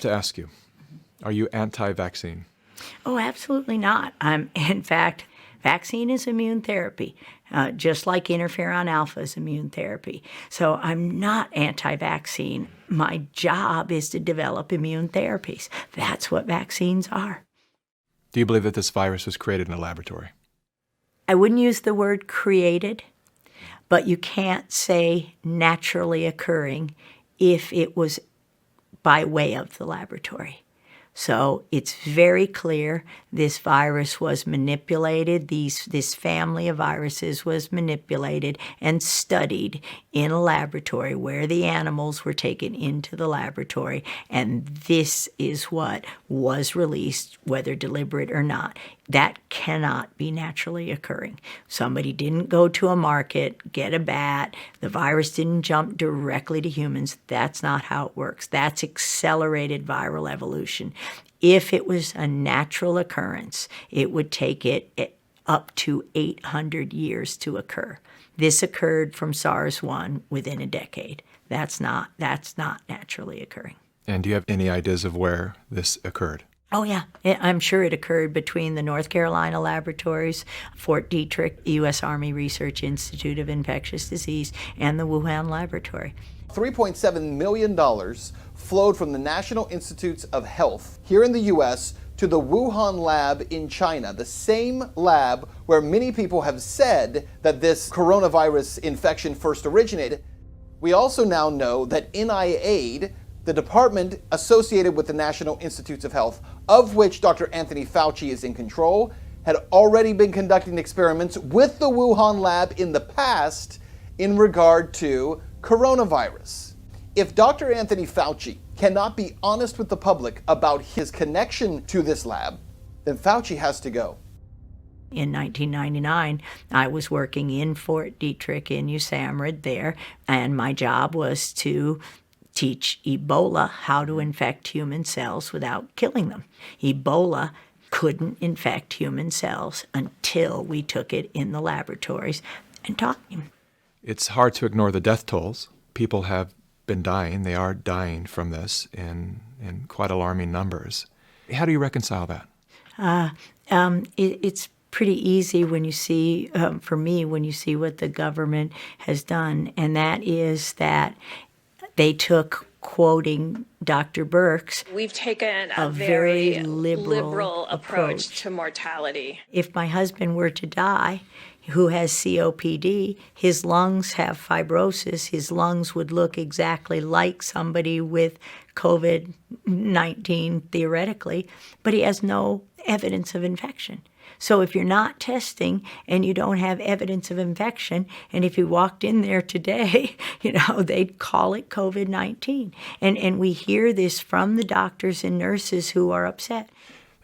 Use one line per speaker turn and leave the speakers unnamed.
To ask you, are you anti-vaccine?
Oh, absolutely not. In fact, vaccine is immune therapy, just like interferon alpha is immune therapy. So I'm not anti-vaccine. My job is to develop immune therapies. That's what vaccines are.
Do you believe that this virus was created in a laboratory?
I wouldn't use the word created, but you can't say naturally occurring if it was by way of the laboratory. So it's very clear this virus was manipulated, this family of viruses was manipulated and studied in a laboratory where the animals were taken into the laboratory, and this is what was released, whether deliberate or not. That cannot be naturally occurring. Somebody didn't go to a market, get a bat, the virus didn't jump directly to humans. That's not how it works. That's accelerated viral evolution. If it was a natural occurrence, it would take it up to 800 years to occur. This occurred from SARS-1 within a decade. That's not naturally occurring.
And do you have any ideas of where this occurred?
Oh, yeah. I'm sure it occurred between the North Carolina laboratories, Fort Detrick, U.S. Army Research Institute of Infectious Disease, and the Wuhan laboratory.
$3.7 million flowed from the National Institutes of Health here in the U.S. to the Wuhan lab in China, the same lab where many people have said that this coronavirus infection first originated. We also now know that NIAID, the department associated with the National Institutes of Health, of which Dr. Anthony Fauci is in control, had already been conducting experiments with the Wuhan lab in the past in regard to coronavirus. If Dr. Anthony Fauci cannot be honest with the public about his connection to this lab, then Fauci has to go.
In 1999, I was working in Fort Detrick in USAMRIID there, and my job was to teach Ebola how to infect human cells without killing them. Ebola couldn't infect human cells until we took it in the laboratories and taught him.
It's hard to ignore the death tolls. People have been dying. They are dying from this in quite alarming numbers. How do you reconcile that?
It's pretty easy when you see, for me, when you see what the government has done, and that is that they took, quoting Dr. Birx,
we've taken
a very liberal
approach to mortality.
If my husband were to die, who has COPD, his lungs have fibrosis, his lungs would look exactly like somebody with COVID-19 theoretically, but he has no evidence of infection. So if you're not testing and you don't have evidence of infection, and if you walked in there today, they'd call it COVID-19. And we hear this from the doctors and nurses who are upset.